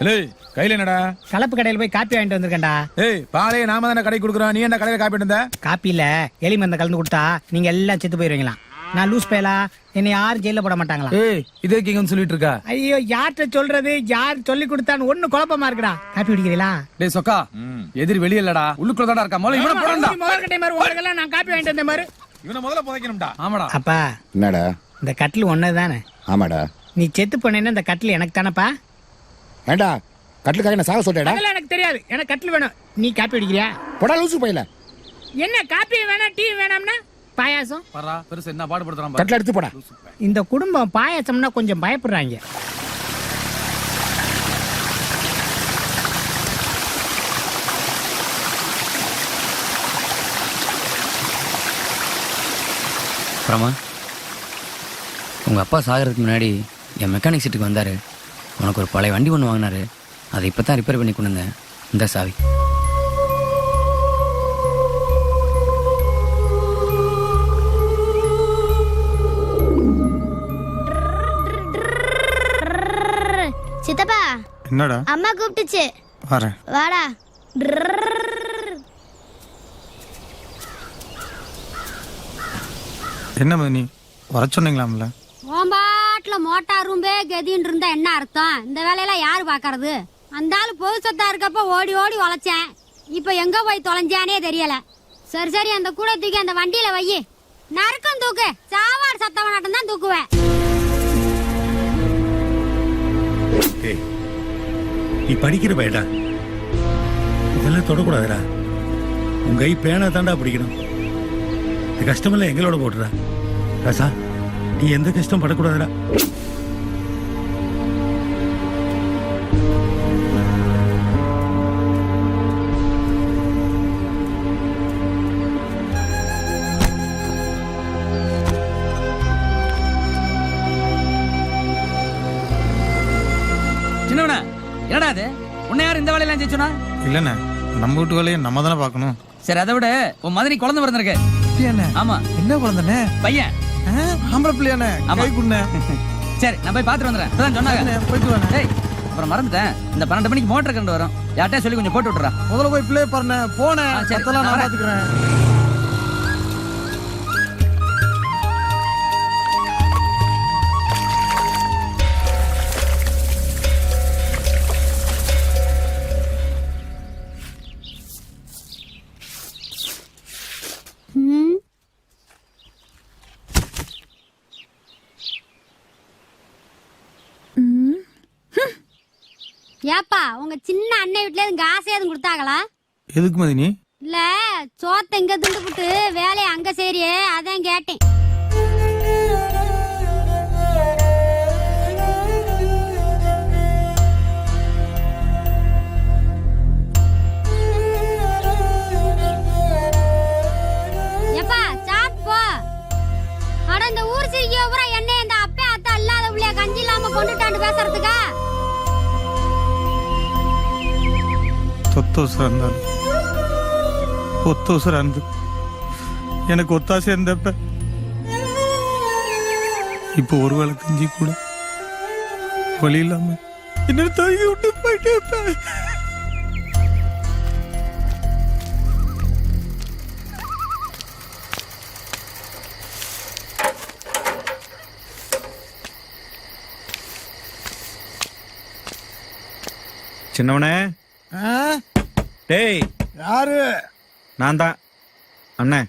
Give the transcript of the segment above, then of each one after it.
கையில என்னடா? கலப்பு கடையில போய் காப்பி வாங்கிட்டு வந்திருக்கேன்டா. ஏய், பாலே நாம தானே கடை குடுக்குறோம், நீ என்ன கடையில காப்பி இருந்த? காப்பில எலி மருந்த கலந்து கொடுத்தா நீங்க எல்லாம் செத்து போயிருவீங்களா? நான் லூஸ் பேலா, என்னை யாரும் ஜெயில போட மாட்டாங்களா? ஏய், இதே கேங்கன்னு சொல்லிட்டு இருக்கா? ஐயோ, யார்கிட்ட சொல்றது, யார் சொல்லி கொடுத்தான்னு ஒண்ணு குழப்பமா இருக்குடா. காப்பி குடிக்கிறீங்களா? டேய் சொக்கா, எதிரி வெளிய இல்லடா, உள்ளுக்குள்ள தான்டா இருக்கா. முதல்ல இவனை போறடா. முதல் கட்டை மாதிரி உங்களுக்கெல்லாம் நான் காப்பி வாங்கிட்டு வந்த மாதிரி. இவனை முதல்ல புதைக்கணும்டா. ஆமாடா. அப்பா, என்னடா? இந்த கட்டில் ஒன்னதுதானே? ஆமாடா. நீ செத்து போனேன்னா இந்த கட்டில் எனக்கு தானப்பா? ஏண்டா கட்டிலுக்காக நான் சாக சொல்றேடா? அதெல்லாம் எனக்கு தெரியாது, எனக்கு கட்டில் வேணும். நீ காப்பி குடிக்கிறியா? போடா லூசு பையல. என்ன காப்பி வேணாம், டீ வேணாம்னா பாயாசம்? வரா பெருசு என்ன பாடுபடுறான் பாரு. கட்டில எடுத்து போடா. இந்த குடும்பம் பாயாசம்னா கொஞ்சம் பயப்படுறாங்க. பிரமா, உங்கள் அப்பா சாகிறதுக்கு முன்னாடி என் மெக்கானிக் சீட்டுக்கு வந்தார். உனக்கு ஒரு பழைய வண்டி ஒன்று வாங்கினாரு. அதை இப்போ தான் ரிப்பேர் பண்ணி கொண்டு வந்தேன். இந்த சாவி. சித்தப்பா, என்னடா? அம்மா கூப்பிட்டுச்சு. வரேன். வாடா. என்ன மணி வர சொன்னீங்களாம்ல? ஓம்பாட்ல மோட்டார் ரூம்பே கதின்னு இருந்தா என்ன அர்த்தம்? இந்த வேலையெல்லாம் யாரு பாக்குறது? அந்த ஆளு பொது சொத்தா இருக்கப்ப ஓடி ஓடி உழைச்சேன். இப்ப எங்க போய் தொலைஞ்சானே தெரியல. சரி சரி, அந்த கூட தூக்கி அந்த வண்டியில வை. நறுக்கம் தூக்கு, சாவாடு சத்தவனாட்டம் தான் தூக்குவேன். நீ படிக்கிற பையடா, இதெல்லாம் தொடக்கூடாதுடா. உங்க கை பேனா தாண்டா பிடிக்கணும். இந்த கஷ்டமெல்லாம் எங்களோட போட்டுறா. ராசா, நீ எந்த கஷ்டம் படக்கூடாதுடா. சின்னவனா, என்னடா அது? உன்னை யார் இந்த வேலையெல்லாம் செஞ்சோனா? இல்லண்ணே, நம்ம வீட்டு வேலையை நம்ம தானே பார்க்கணும். சரி, அதை விட உன் மதனி குழந்தை பிறந்திருக்கு. ஆமா. என்ன குழந்தைண்ணே? பையன். ஆம்பளை பிள்ளையாண்ணே? ஆமா. கை குண்ணே. சரி, நான் போய் பாத்துட்டு வந்துடுறேன். அதான் சொன்னாங்க. போயிட்டு வரேன். டேய், அப்புறம் மறந்துட்டேன். இந்த 12 மணிக்கு மோட்டர் கரண்ட் வரும். யார்கிட்டயா சொல்லி கொஞ்சம் போட்டு விட்டுறா. முதல்ல போய் பிள்ளை பாருண்ணே. போனேன். சரி, அதெல்லாம் நான் நான் பாத்துக்கிறேன். ஏப்பா, உங்க சின்ன அண்ணன் வீட்டுல இருந்து காசு எதுவும் கொடுத்தாங்களா? எதுக்கு மதினி? இல்ல, சோத்த இங்க திண்டுபிட்டு வேலையை அங்க செய்றியே, அதான் கேட்டேன். ஏப்பா, சாப்பிட்டு போ. அட, இந்த ஊர் சிரிக்க பூரா என்ன இந்த அப்பே அத்தா இல்லாத புள்ளைய கஞ்சி இல்லாம கொண்டுட்டாண்டு பேசுறதுக்கா? சொத்தோசரா இருந்தாலும் ஒத்தோசரா இருந்து எனக்கு ஒத்தாசை இருந்தப்ப இப்போ ஒரு வேளை கஞ்சி கூட வழி இல்லாம என்ன தூக்கி விட்டு போயிட்டே. சின்னவனே. டேய், யாரு? நான் தான் அண்ணே.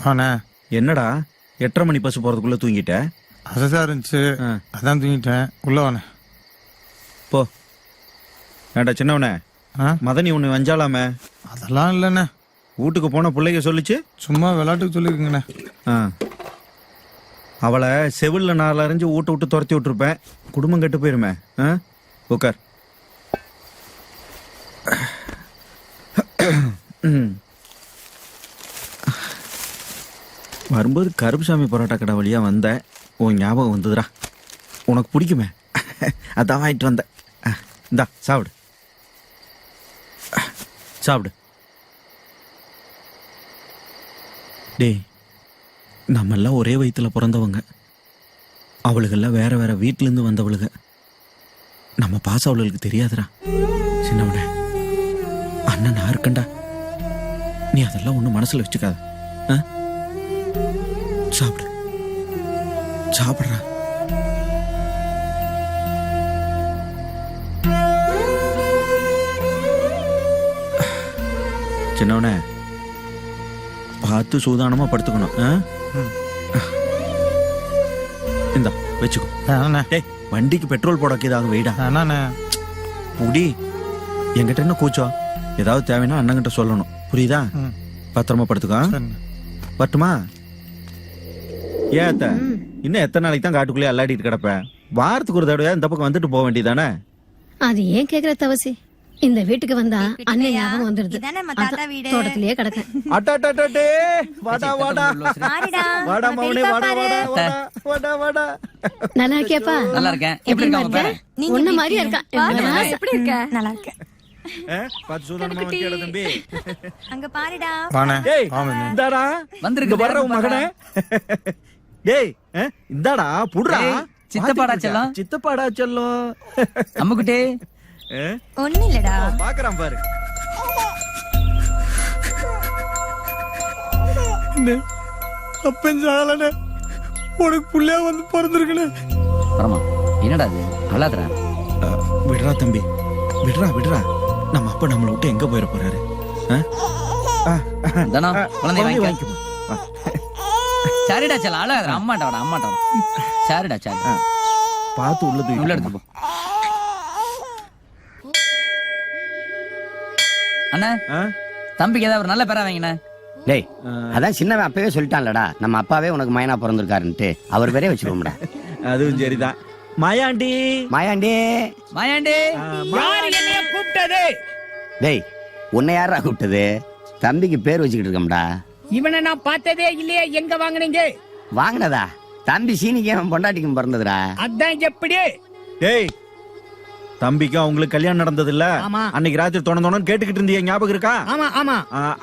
ஆண்ணே. என்னடா 8:30 மணி பஸ் போறதுக்குள்ள தூங்கிட்ட? அசதா இருந்துச்சு, அதான் தூங்கிட்டேன். உள்ள வானே. போ. ஏண்டா சின்னவனே, மதனி ஒண்ணு வஞ்சாலாமே? அதெல்லாம் இல்லைண்ணே. வீட்டுக்கு போன பிள்ளைங்க சொல்லிச்சு. சும்மா விளையாட்டுக்கு சொல்லிருக்குங்கண்ணே. அவளை செவில்ல 4 அரைஞ்சு வீட்டை விட்டு துரத்தி விட்டுருப்பேன். குடும்பம் கெட்டு போயிருமே. உட்கார். வரும்போது கருப்புசாமி பரோட்டா கடை வழியா வந்தேன். உன் ஞாபகம் வந்ததுடா. உனக்கு பிடிக்குமே, அதான் வாங்கிட்டு வந்தேன். இந்தா சாப்பிடு சாப்பிடு. டேய், நம்மெல்லாம் ஒரே வயிற்றுல பிறந்தவங்க. அவளுகெல்லாம் வேற வேற வீட்டுல இருந்து வந்தவளுக. நம்ம பாசம் அவளுக்கு தெரியாதுடா. சின்னவனே, அண்ணன் நான் இருக்கண்டா. நீ அதெல்லாம் ஒண்ணும் மனசுல வச்சுக்காத. ஆ? சாப்பிடு, சாப்பிடுறா. சின்னவனே, பார்த்து சூதானமா படுத்துக்கணும். ஆ? இந்தா வச்சுக்கோ. டேய், வண்டிக்கு பெட்ரோல் போடக்கு ஏதாவது வெயிடா? புடி. என்கிட்ட என்ன கூச்சம்? ஏதாவது தேவைன்னா அண்ணங்கிட்ட சொல்லணும், புரியுதா? பத்திரமா படுத்துக்கோ. பட்டுமா? ஏன் அத்த, இன்னும் எத்தனை நாளைக்கு தான் காட்டுக்குள்ளே அல்லாடிட்டு கிடப்ப? வாரத்துக்கு ஒரு தடவை இந்த பக்கம் வந்துட்டு போக வேண்டியதானே? அது ஏன் கேக்குற தவசி? இந்த வீட்டுக்கு வந்தா அண்ணன் ஞாபகம் வந்துடுது. தோட்டத்திலேயே கிடக்கேன். அட்டாட்டே, வாடா வாடா வாடா மவனே, வாடா வாடா வாடா வாடா வாடா. நல்லா இருக்கியாப்பா? நல்லா இருக்கேன். எப்படி இருக்காங்க பாரு. உன்ன மாதிரியா இருக்கா? எப்படி இருக்க? நல்லா இருக்க. பாத்து சூதானமா வண்டியட தம்பி. அங்க பாருடா. டேய், இந்தாடா வந்திருக்கு வர்ற உன் மகனே. டேய், இந்தாடா புடுறா. சித்தப்பாடா செல்லம். சித்தப்பாடா செல்லம். அம்முக்குட்டி. ஒண்ணு இல்லடா. பாக்குறான் பாரு. அப்பன் சாகலனே, உனக்கு புள்ளையா வந்து பிறந்திருக்கனே. பரமா, என்னடா இது? அழாதடா. விடுறா தம்பி, விடுறா விடுறா. நம்ம அப்பா நம்மளை விட்டு எங்க போயிட போறாரு? தானா குழந்தை வாங்கி வாங்கிக்கோ. சரிடா செல்லம், அழாதடா. அம்மாட்ட வாடா, அம்மாட்ட வாடா. சரிடா சரி. பார்த்து உள்ள தூக்கி உள்ள எடுத்து போ. அண்ணா, தம்பிக்கு ஏதாவது ஒரு நல்ல பேரா வாங்கினேன். டேய், அதான் சின்னவன் அப்பவே சொல்லிட்டான்லடா, நம்ம அப்பாவே உனக்கு மயனா பிறந்திருக்காருன்ட்டு. அவர் பேரே வச்சுக்கோம்டா. அதுவும் சரிதான். மாயாண்டி, மாயாண்டி, மாயாண்டி. கூப்பிட்டது டேய், உன்னை யாரா கூப்பிட்டது? தம்பிக்கு பேர் வச்சுக்கிட்டு இருக்கோம்டா. இவனை நான் பார்த்ததே இல்லையே. எங்க வாங்குனீங்க? வாங்கினதா? தம்பி சீனிக்கு அவன் பொண்டாட்டிக்கும் பிறந்ததுடா. அதான் எப்படி? டேய், தம்பிக்கு அவங்களுக்கு கல்யாணம் நடந்தது இல்ல? ஆமா. அன்னைக்கு ராத்திரி தோணு கேட்டுக்கிட்டு இருந்திய ஞாபகம் இருக்கா? ஆமா ஆமா.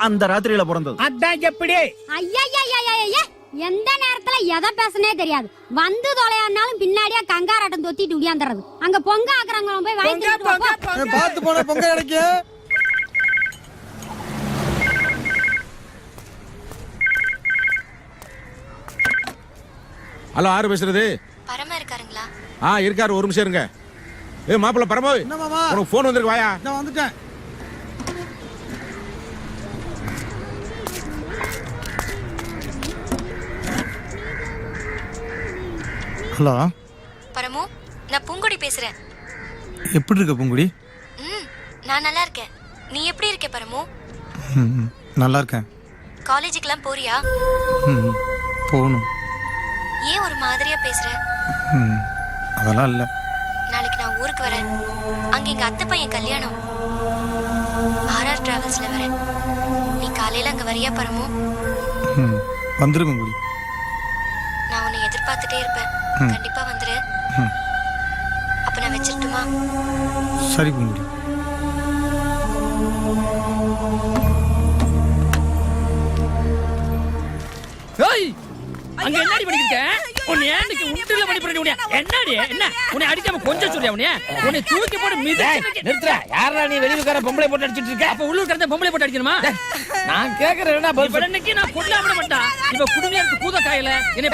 அந்த ராத்திரியில பிறந்தது. அதான் எப்படி? ஐயா, எந்த நேரத்துல எதை பேசனே தெரியாது. வந்து தொலையானாலும் பின்னாடியே கங்காராட்டம் தொத்திட்டு உடியாந்துறது. அங்க பொங்க ஆக்குறவங்க போய் வாங்கி பார்த்து போன பொங்க கிடைக்கு. ஹலோ, யாரு பேசுறது? பரமா இருக்காருங்களா? இருக்காரு. ஒரு நிமிஷம் இருங்க. மாப்பிள்ள பரமா, உனக்கு போன் வந்திருக்கு, வாயா. நான் வந்துட்டேன். ஹலோ பரமு, நான் பூங்கொடி பேசுறேன். எப்படி இருக்க பூங்குடி? நான் நல்லா இருக்கேன். நீ எப்படி இருக்க பரமு? நல்லா இருக்கேன். காலேஜுக்குலாம் போறியா? போகணும். ஏன் ஒரு மாதிரியா பேசுற? அதெல்லாம் இல்லை. நாளைக்கு நான் ஊருக்கு வரேன். அங்க எங்க அத்தை பையன் கல்யாணம். ஆர்ஆர் டிராவல்ஸ்ல வரேன். நீ காலையில அங்க வரியா பரமு? வந்துருங்க பூங்குடி. நான் உன்னை எதிர்பார்த்துட்டே இருப்பேன். கண்டிப்பா வந்துரு. அப்ப நான் வச்சிரட்டுமா? சரி பூங்குடி. ஏய், அங்க என்னடி பண்ணிக்கிட்ட? உன்னை ஏன்னுக்கு உண்டில பண்ணி பண்ணி உன்னை என்னடி? என்ன உன்னை அடிக்காம கொஞ்சம் சொல்றியா? உன்னை தூக்கி போட்டு மிதிச்சு நிறுத்துற. யாரா நீ வெளியூர்கார பொம்பளை போட்டு அடிச்சிட்டு இருக்க? அப்ப உள்ளூர் கடந்த பொம்பளை போட்டு அடிக்கணுமா? நான் கேக்குறேன்டா. இன்னைக்கு நான் கொல்லாம விட மாட்டா. இவ குடுமையா இருக்கு பூத காயில. என்னை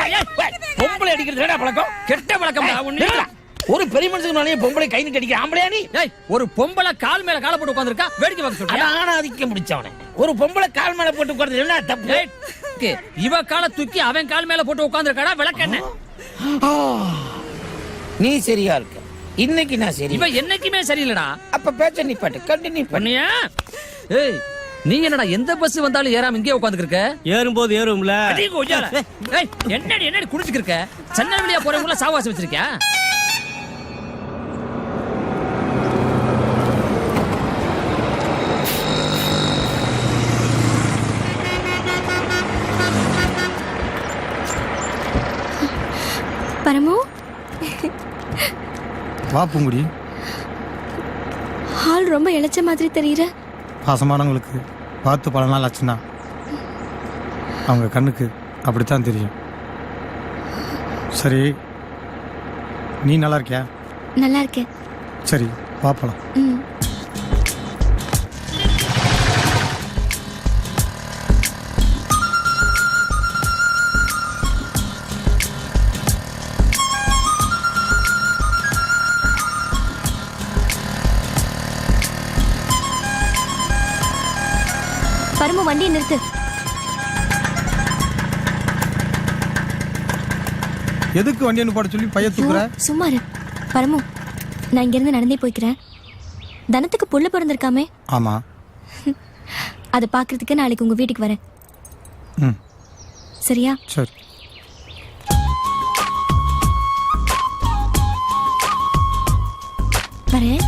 பொம்பளை அடிக்கிறது என்னடா பழக்கம்? கெட்ட பழக்கம்டா உன்னை. ஒரு பெரிய மனுஷனுக்கு மேலேயே பொம்பளை கை நீட்டி அடிக்கிற ஆம்பளையா நீ? ஏய், ஒரு பொம்பளை கால் மேல கால போட்டு உட்கார்ந்திருக்கா, வேடிக்கை பார்க்க சொல்றியா? ஆணாதிக்கம் முடிச்சவனே. ஒரு பொம்பளை கால் மேல போட்டு உட்கார்றது என்ன தப்பு? ஏய், இவ கால தூக்கி அவன் கால் மேல போட்டு உட்கார்ந்திருக்காடா, விளக்கெண்ண. நீ சரியா இருக்க. இன்னைக்கு நான் சரி. இவ என்னைக்குமே சரியில்லடா. அப்ப பேச்ச நிப்பாட்டு, கண்டினியூ பண்ணு. பண்ணியா? ஏய், நீ என்னடா எந்த பஸ் வந்தாலும் ஏறாம இங்கே உட்கார்ந்துட்டு இருக்க? ஏறும்போது ஏறும்ல. ஏய், என்னடி குடிச்சிட்டு இருக்க? சென்னை வழியா போறவங்கள சாவாசி வச்சிருக்கியா? பரமு, வா பூங்குடி. ஹால் ரொம்ப இளைச்ச மாதிரி தெரியுற. பாசமானவங்களுக்கு பார்த்து பல நாள் ஆச்சுன்னா அவங்க கண்ணுக்கு அப்படித்தான் தெரியும். சரி, நீ நல்லா இருக்கியா? நல்லா இருக்கேன். சரி வா போலாம். ம். பரமு, வண்டியை நிறுத்து. எதுக்கு வண்டி அனுப்பாட சொல்லி பைய தூக்குற? சும்மா இரு. பரமு, நான் இங்கிருந்து நடந்தே போய்க்கிறேன். தனத்துக்கு புள்ள பிறந்திருக்காமே, ஆமா. அதை பார்க்கறதுக்கு நாளைக்கு உங்க வீட்டுக்கு வரேன். ம் சரியா? சரி. வரேன்.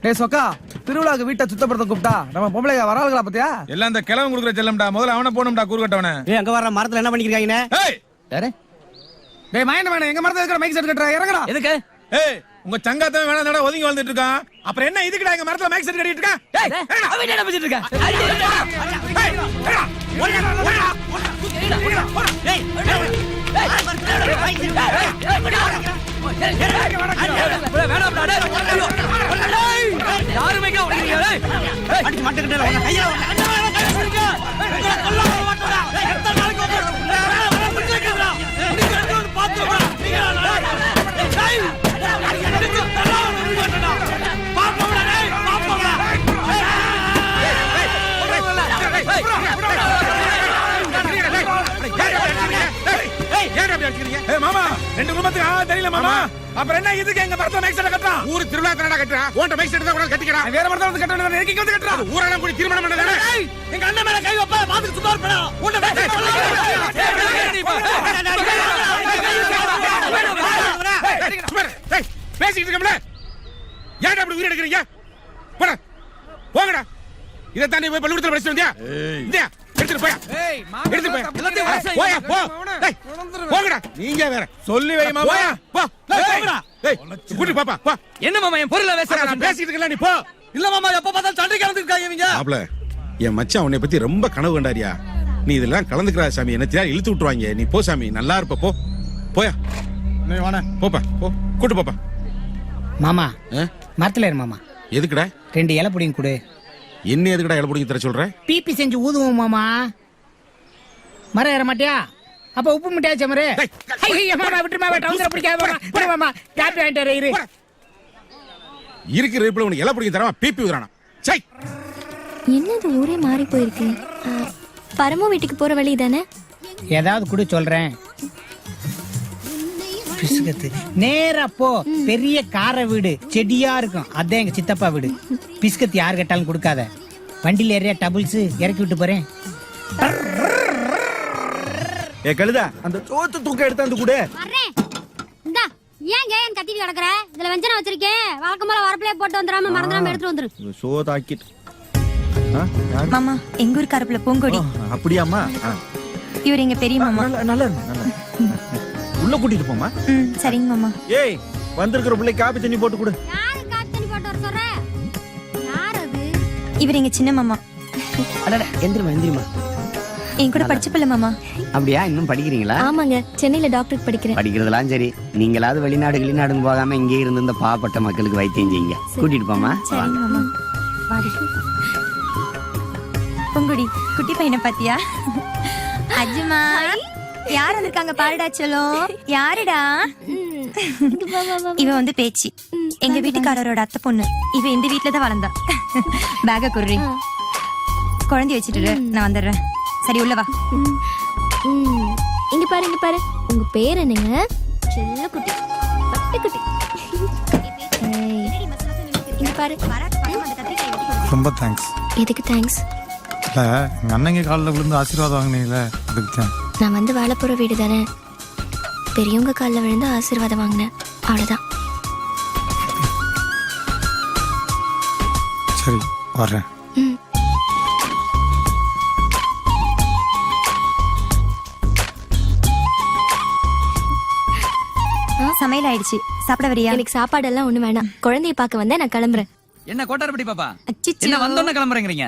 டேய் சொக்கா, திருவிழாக்கு வீட்டை சுத்தப்படுத்த கூப்பிட்டா நம்ம பொம்பளைங்க வராளுங்களா பத்தியா? எல்லாம் இந்த கிழவன் கொடுக்குற செல்லம்டா. முதல்ல அவனை போகணும்டா, கூறுகட்டவன. அங்க வர மரத்துல என்ன பண்ணிருக்காங்க? ஏய் யாரு? டேய் மயன வேணா எங்க மரத்துல இருக்கிற மைக் செட் கட்டற இறங்கடா. எதுக்கு? ஏய், உங்க சங்காத்தவன் வேணா நடா ஒதுங்கி வாழ்ந்துட்டு இருக்கான். அப்புறம் என்ன இதுக்குடா எங்க மரத்துல மேக் செட் கட்டிட்டு இருக்கான்? டேய், அவன் என்ன பேசிட்டு இருக்கான்? ஏய் மாமா, ரெண்டு குடும்பத்துக்கு தெரியல மாமா. அப்புறம் என்ன இதுக்கு எங்க மரத்துல மேக் செட் கட்டறான்? ஊரு திருவிழா தானடா கட்டறான். ஓண்ட மேக் செட் தான் கூட கட்டிக்கறான். வேற மரத்துல வந்து கட்டணும். எனக்கு வந்து கட்டறான். ஊரெல்லாம் கூடி திருமணம் பண்ணதானே? எங்க அண்ணன் மேல கை வைப்பா, பாத்துக்கு சும்மா இருப்படா. ஓண்ட மேக் செட் பேசிட்டு இருக்கோம்ல. ஏன்டா அப்படி உயிர் எடுக்கறீங்க? போடா, போங்கடா. இத தாண்டி போய் பள்ளிக்கூடத்துல படிச்சு வந்தியா? இந்தியா எடுத்துட்டு போயா. எடுத்துட்டு போயா. போயா, போ. டேய், போங்கடா. நீங்க வேற சொல்லி வை மாமா. போயா, போ. போங்கடா. டேய், கூட்டி பாப்பா, போ. என்ன மாமா என் பொருளை வேஸ்ட் நான் பேசிட்டு இருக்கல, நீ போ. இல்ல மாமா, எப்ப பார்த்தாலும் சண்டை கலந்துருக்காங்க இவங்க. மாப்ள, என் மச்சான் உன்னை பத்தி ரொம்ப கனவு கண்டாரியா. நீ இதெல்லாம் கலந்துக்கிறா சாமி. என்ன தெரியா இழுத்து விட்டுருவாங்க. நீ போ சாமி, நல்லா இருப்ப. போ, போயா. நீ வாணே. போப்பா, போ. கூட்டு போப்பா. மாமா, மரத்துல ஏறு மாமா. எதுக்குடா? 2 இலை புடிங்க கொடு. என்ன எதுக்குடா இலை பிடிக்க தர சொல்ற? பிபி செஞ்சு ஊதுவோம் மாமா. மரம் ஏற மாட்டியா? அப்ப உப்பு முட்டையா சமரு? மாமா விட்டு மாமா, டவுன்ல பிடிக்காத மாமா. விடு மாமா, டாப் வாங்கிட்டு இரு. இருக்கிற இப்ப உனக்கு இலை பிடிக்க தரமா பிபி ஊதுறானா? சை, என்னது ஊரே மாறி போயிருக்கு. பரமு வீட்டுக்கு போற வழி தானே? ஏதாவது கூட சொல்றேன். பிஸ்கத்து நேரா போ. பெரிய கார வீடு, செடியா இருக்கும். அதான் எங்க சித்தப்பா வீடு. பிஸ்கத் யார் கேட்டாலும் கொடுக்காத. வண்டியில ஏறியா டபுள்ஸ் இறக்கி விட்டு போறேன். ஏ கழுதா, அந்த சோத்து தூக்க எடுத்து வந்து கூட. வர்றேன். இந்தா, ஏன் கேன் கத்திட்டு கிடக்குற? இதுல வெஞ்சனம் வச்சிருக்கேன். வழக்கம் போல வரப்பிலே போட்டு வந்துடாம மறந்துடாம எடுத்துட்டு வந்துரு. சோதாக்கிட்டு. மாமா, எங்க ஊர் கருப்புல பூங்கொடி. அப்படியாமா? இவர் எங்க பெரிய மாமா. நல்லா உள்ள கூட்டிட்டு போமா. சரிங்க மாமா. ஏய், வந்திருக்கிற பிள்ளை காபி தண்ணி போட்டு கொடு. யாரு காப்பி தண்ணி போட்டு வர சொல்ற? யார் அது? இவர் எங்க சின்ன மாமா. அடடே, எந்திரிமா. என் கூட படிச்ச பிள்ளை மாமா. அப்படியா? இன்னும் படிக்கிறீங்களா? ஆமாங்க, சென்னையில டாக்டருக்கு படிக்கிறேன். படிக்கிறதெல்லாம் சரி. நீங்களாவது வெளிநாடுன்னு போகாம இங்கே இருந்து இந்த பாவப்பட்ட மக்களுக்கு வைத்தியம் செய்யுங்க. கூட்டிட்டு போமா. சரிங்க மாமா. வாடி. பூங்கொடி, குட்டி பையனை பாத்தியா? அஜுமா, யார் வந்திருக்காங்க பாருடா. சொல்லும் யாருடா? இவ வந்து பேச்சு, எங்க வீட்டுக்காரரோட அத்தை பொண்ணு. இவ இந்த வீட்டுல தான் வளர்ந்தா. பேக குர்ரி, குழந்தை வச்சுட்டு நான் வந்துடுறேன். சரி, உள்ள வா. இங்க பாரு, இங்க பாரு. உங்க பேர் என்னங்க? செல்ல குட்டி, பட்டு குட்டி. இங்க பாரு. ரொம்ப தேங்க்ஸ். எதுக்கு தேங்க்ஸ்? இல்ல, எங்க அண்ணங்க காலில் விழுந்து ஆசீர்வாதம் வாங்கினீங்களே, அதுக்கு தான். நான் வந்து வாழ போற வீடு தானே, பெரியவங்க காலில் விழுந்து ஆசீர்வாதம் வாங்கினேன், அவ்வளவுதான். சரி, வர்றேன். சமையல் ஆயிடுச்சு, சாப்பிட வரியா? எனக்கு சாப்பாடெல்லாம் ஒண்ணு வேணாம். குழந்தைய பார்க்க வந்தா நான் கிளம்புறேன். என்ன கோட்டாரப்படி பாப்பா, அச்சச்சோ. என்ன வந்தோன்னு கிளம்புறேங்கிறீங்க?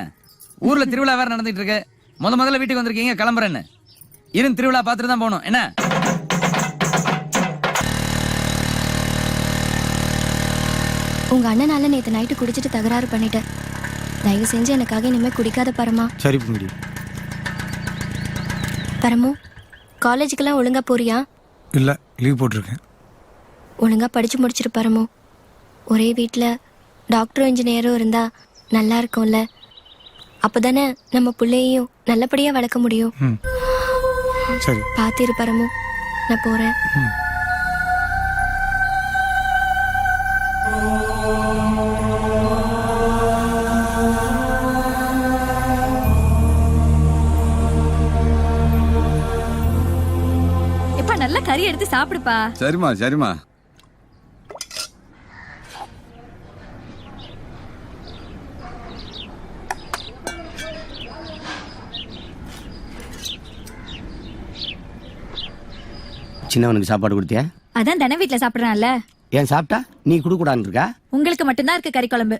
ஊர்ல திருவிழா வேற நடந்துட்டு இருக்கு. முதல்ல வீட்டுக்கு வந்திருக்கீங்க, கிளம்புறேன்னு. இருந்து திருவிழா பார்த்துட்டு தான் போகணும் என்ன? உங்க அண்ணனால நேத்து நைட்டு குடிச்சிட்டு தகராறு பண்ணிட்டேன். தயவு செஞ்சு எனக்காக இனிமே குடிக்காத பரமா. சரி பூங்குடி. பரமு, காலேஜுக்கெல்லாம் ஒழுங்கா போறியா? இல்ல, லீவ் போட்டிருக்கேன். ஒழுங்கா படிச்சு முடிச்சிரு பரமு. ஒரே வீட்ல டாக்டரும் இன்ஜினியரும் இருந்தா நல்லா இருக்கும்ல. அப்பதானே நம்ம பிள்ளையையும் நல்லபடியா வளர்க்க முடியும். சரி. பாத்திரு பரமு, நான் போறேன். எப்ப நல்லா கறி எடுத்து சாப்பிடுப்பா. சரிம்மா சரிம்மா. சின்னவனுக்கு சாப்பாடு கொடுத்தியா? அதான் தானே வீட்டுல சாப்பிடுறான்ல. ஏன் சாப்பிட்டா நீ குடுக்கூடான்னு இருக்கா? உங்களுக்கு மட்டும்தான் இருக்கு கறி குழம்பு.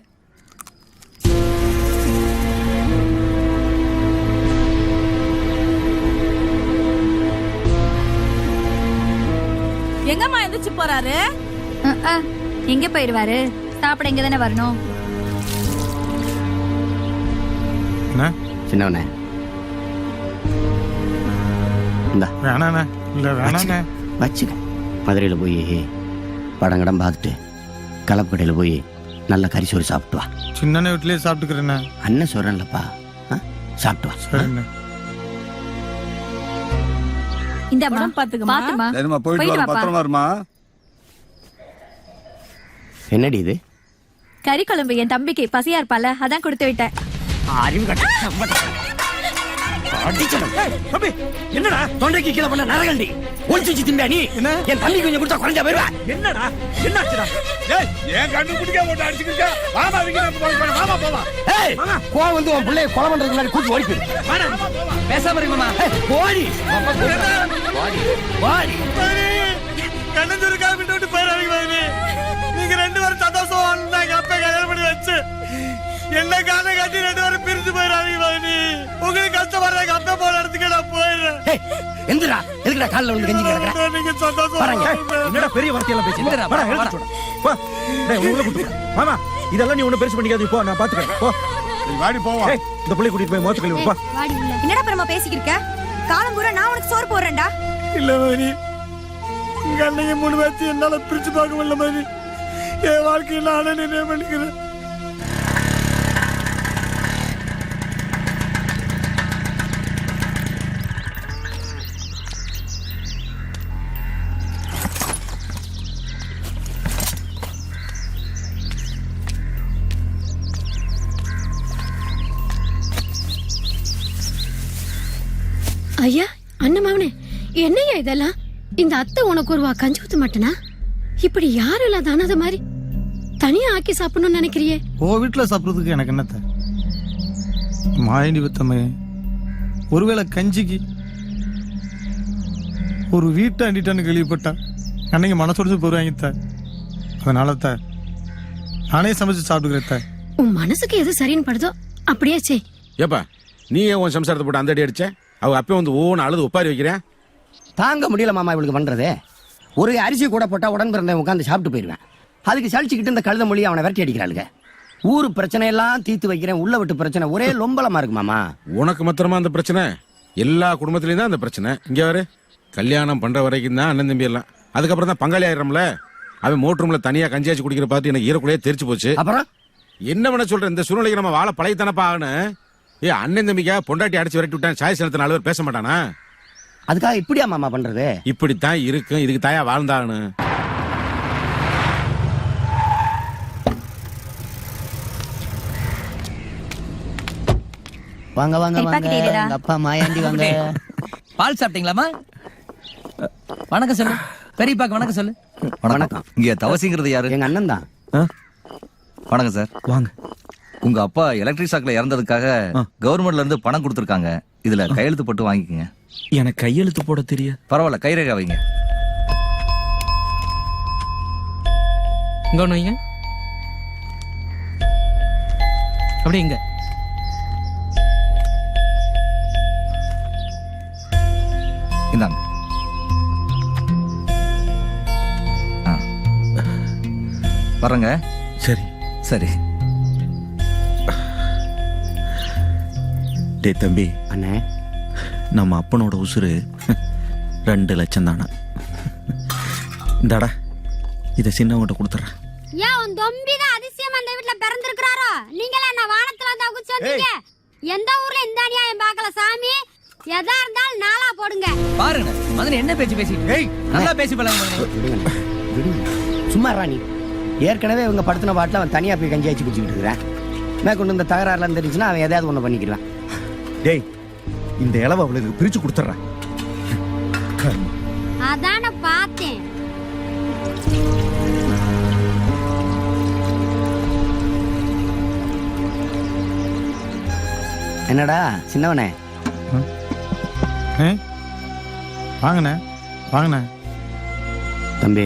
எங்கம்மா எந்திரிச்சு போறாரு? எங்க போயிருவாரு? சாப்பிட இங்க தானே வரணும். சின்னவனே இந்தா வேணாண்ணே. இல்ல வேணாண்ணே. வச்சுக்க. மதுரையில் போய் படம் கடம் பார்த்துட்டு கலப்பக்கடையில் போய் நல்ல கறிசோறு சாப்பிட்டு வா. சின்ன வீட்லயே சாப்பிட்டுக்கிறேண்ணே. அண்ணன் சொல்றேன்லப்பா, சாப்பிட்டு வா. சரிண்ணே. இந்த பாத்துமா. சரிம்மா, போயிட்டு வா, பத்திரமா இருமா. என்னடி இது? கறி குழம்பு என் தம்பிக்கு பசியா இருப்பால, அதான் கொடுத்து விட்டேன். என்னடா தொண்டைக்கு கீழே பண்ண நரகண்டி ஒளிச்சு வச்சு திம்பியா நீ? என் தம்பி கொஞ்சம் கொடுத்தா குறைஞ்சா போயிருவா. என்னடா என்னாச்சுடா? ஏன் கண்ணு குடிக்க போட்டு அடிச்சுக்கிட்ட? வாமா வாமா போவா. ஏய், கோவம் வந்து உன் பிள்ளைய கொலை பண்றதுக்கு முன்னாடி கூட்டி ஓடி போயிரு. பேசாம இருக்கு மாமா. ஓடி ஓடி. கண்ணஞ்சூருக்காக விட்டு விட்டு போயிடாதீங்க மாதிரி. நீங்க 2 பேரும் சந்தோஷம் வாழ்ந்தாங்க. அப்பா கல்யாணம் பண்ணி வச்சு என்ன காலை கட்டி 2 பேரும் பிரிஞ்சு போயிடாதீங்க மாதிரி. உங்களுக்கு கஷ்டப்படுறாங்க. அப்பா போல இடத்துக்கு நான் போயிடுறேன். எந்திரா, எதுக்குடா காலில் வந்து கஞ்சி கிடக்குற? நீங்க சந்தோஷம். என்னடா பெரிய வார்த்தையெல்லாம் பேசி எந்திரா, வாடா, வாடா. எழுந்து சொல்றேன். போ. டேய், உள்ள கூட்டு போ. மாமா, இதெல்லாம் நீ ஒண்ணு பெருசு பண்ணிக்காத. போ, நான் பாத்துக்கிறேன். போ. வாடி போவா. ஏய், இந்த புள்ளை கூட்டிட்டு போய் மோச்சு கழுவி போ. என்னடா பரமா பேசிக்கிருக்க? காலம் பூரா நான் உனக்கு சோறு போடுறேன்டா. இல்ல மாதிரி எங்க அன்னைக்கு 3 பேர்த்து என்னால பிரிச்சு பார்க்க முடியல மாதிரி. என் வாழ்க்கையை நானே நினைவு பண்ணிக்கிறேன். ஐயா, அண்ணன் மாவனே, என்னையா இதெல்லாம்? இந்த அத்தை உனக்கு ஒரு கஞ்சி ஊத்த மாட்டேனா? இப்படி யாரும் இல்லாத அனாதை மாதிரி தனியா ஆக்கி சாப்பிடணும்னு நினைக்கிறியே? வீட்டுல சாப்பிடுறதுக்கு எனக்கு என்னத்த மாயண்டி வித்தமே. ஒருவேளை கஞ்சிக்கு ஒரு வீட்டை அண்டிட்டான்னு கேள்விப்பட்டா அன்னைக்கு மனசோடு போடுவாங்க. அதனால நானே சமைச்சு சாப்பிட்டுக்கிறேன். உன் மனசுக்கு எது சரின்னு படுதோ அப்படியே செய். ஏப்பா, நீ ஏன் உன் சம்சாரத்தை போட்டு அந்த அடி அடிச்ச? அவ அப்பவே வந்து ஒவ்வொன்று அழுது ஒப்பாரி வைக்கிறேன். தாங்க முடியல மாமா இவளுக்கு பண்றது. ஒரு அரிசி கூட போட்டா உடன் பிறந்த உட்காந்து சாப்பிட்டு போயிருவேன். அதுக்கு சளிச்சுக்கிட்டு இந்த கழுத மொழி அவனை விரட்டி அடிக்கிறாளுங்க. ஊரு பிரச்சனை எல்லாம் தீர்த்து வைக்கிறேன், உள்ள விட்டு பிரச்சனை ஒரே லொம்பலமா இருக்கு மாமா. உனக்கு மாத்திரமா அந்த பிரச்சனை? எல்லா குடும்பத்திலயும் தான் அந்த பிரச்சனை. இங்க வரு, கல்யாணம் பண்ற வரைக்கும் தான் அண்ணன் தம்பி எல்லாம். அதுக்கப்புறம் தான் பங்காளி ஆயிரம்ல. அவன் மோட்டர் ரூம்ல தனியா கஞ்சியாச்சு குடிக்கிற பார்த்து எனக்கு ஈரக்குள்ளேயே தெரிச்சு போச்சு. அப்புறம் என்ன பண்ண சொல்ற? இந்த சூழ்நிலைக்கு நம்ம வாழ பழையத்தானப்பா ஆகணும். அண்ணன் தம்பிக்கா பொண்டாட்டி அடிச்சு விரட்டி விட்டான். சாய் செலுத்த 4 பேர் பேச மாட்டானா? அதுக்காக இப்படியா மாமா பண்றது? இப்படித்தான் இருக்கும். இதுக்கு தாயா வாழ்ந்தாகணும். வாங்க வாங்க வாங்க. எங்க அப்பா மாயாண்டி வாங்க. பால் சாப்பிட்டீங்களாமா? வணக்கம் சொல்லு. பெரியப்பாக்கு வணக்கம் சொல்லு. வணக்கம். இங்க தவசிங்கிறது யாரு? எங்க அண்ணன் தான். வணக்கம் சார். வாங்க. உங்க அப்பா எலக்ட்ரிக் ஷாக்ல இறந்ததுக்காக கவர்மெண்ட்ல இருந்து பணம் கொடுத்திருக்காங்க. இதுல கையெழுத்து போட்டு வாங்கிக்கங்க. எனக்கு கையெழுத்து போட தெரியாது. பரவாயில்ல, கைரேகை வைங்க. இங்க ஒண்ணு வைங்க. அப்படி இங்க. இந்தாங்க. ஆ. வர்றேங்க. சரி சரி. டே தம்பி, அண்ணே நம்ம அப்பனோட உசுறு 2 லட்சம் தானே. இந்தாடா, இதை சின்னவங்கிட்ட கொடுத்துட்றேன். ஏன் உன் தொம்பி தான் அதிசயமா இந்த வீட்ல பிறந்திருக்கிறாரோ? நீங்களே என்ன வானத்துல தான் குச்சி வந்தீங்க? எந்த ஊர்ல இந்த அநியாயம் பார்க்கல சாமி. எதா இருந்தாலும் நாளா போடுங்க. பாருங்க மதன் என்ன பேச்சு பேசிட்டு. ஏய் நல்லா பேசி பழங்க மதனே. விடுங்க, விடுங்க. சும்மா ராணி, ஏற்கனவே இவங்க படுத்தின பாட்டில் அவன் தனியா போய் கஞ்சி வச்சு குடிச்சிக்கிட்டு இருக்கிறான். மேற்கொண்டு இந்த தகராறுலாம் தெரிஞ்சுன்னா அவன் எதையாவது ஒண்ணு பண்ணிக்கிறான். டேய், இந்த இளவ அவளுக்கு பிரிச்சு கொடுத்துட்றேன். அதான பார்த்தேன். என்னடா சின்னவனே? வாங்கண்ணே வாங்கண்ணே. தம்பி,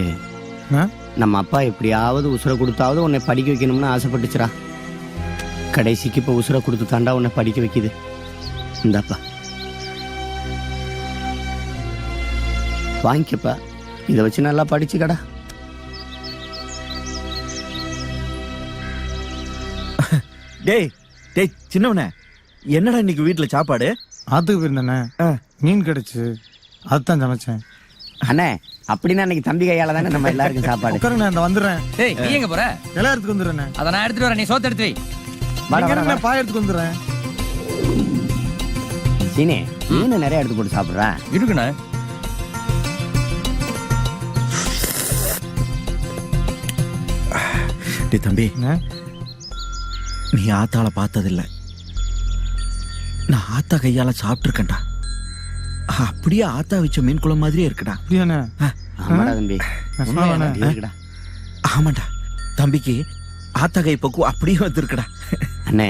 நம்ம அப்பா எப்படியாவது உசுரை கொடுத்தாவது உன்னை படிக்க வைக்கணும்னு ஆசைப்பட்டுச்சுரா. கடைசிக்கு இப்போ உசுரை கொடுத்து தாண்டா உன்னை படிக்க வைக்குது. இந்தாப்பா வாங்கிக்கப்பா, இதை வச்சு நல்லா படிச்சுக்கடா. டேய் டேய் சின்னவனே, என்னடா இன்னைக்கு வீட்டுல சாப்பாடு? ஆத்துக்கு போயிருந்தேண்ணே, மீன் கிடைச்சு அதுதான் சமைச்சேன். அண்ணே, அப்படின்னா இன்னைக்கு தம்பி கையால தானே நம்ம எல்லாருக்கும் சாப்பாடு. உட்காருங்க, இந்த வந்துடுறேன். ஏய் நீ எங்க போற? எல்லாத்துக்கு வந்துடுறேண்ணே. அத நான் எடுத்துட்டு வரேன், நீ சோத்து எடுத்து வை. பாய் எடுத்துக்கு வந்துடுறேன். சீனே, மீன் நிறைய எடுத்து போட்டு சாப்பிட்றா. இருக்குண்ணே. டேய் தம்பி, நீ ஆத்தால பார்த்ததில்ல, நான் ஆத்தா கையால சாப்பிட்டுருக்கேன்டா. அப்படியே ஆத்தா வச்ச மீன் குளம் மாதிரியே இருக்குடா. அப்படியாண்ணே? ஆமாடா தம்பி, உண்மையாடா, இருக்குடா. ஆமாண்டா, தம்பிக்கு ஆத்தா கை பக்குவம் அப்படியே வந்துருக்குடா. அண்ணே,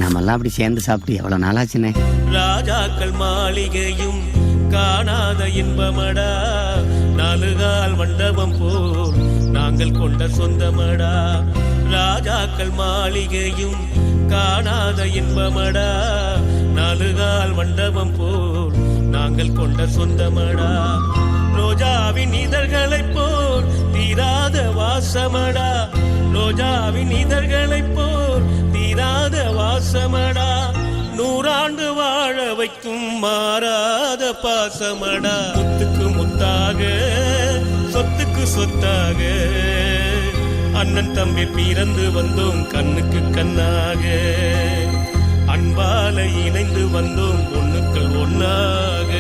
நாமெல்லாம் அப்படி சேர்ந்து சாப்பிட்டு எவ்வளவு நாளாச்சுண்ணே. ராஜாக்கள் மாளிகையும் காணாத இன்பமடா, 4 கால் மண்டபம் போல் நாங்கள் கொண்ட சொந்தமடா. ராஜாக்கள் மாளிகையும் காணாத இன்பமடா, 4 கால் மண்டபம் போல் நாங்கள் கொண்ட சொந்தமடா. ரோஜாவின் இதழ்களைப் போல் தீராத வாசமடா, ரோஜாவின் இதழ்களைப் போல் தீராத வாசமடா. 100 ஆண்டு வாழ வைக்கும் மாறாத பாசமடா. முத்துக்கு முத்தாக, சொத்துக்கு சொத்தாக, அண்ணன் தம்பி பிறந்து வந்தோம் கண்ணுக்கு கண்ணாக. அன்பால இணைந்து வந்தோம் ஒண்ணுக்கள் ஒன்னாக.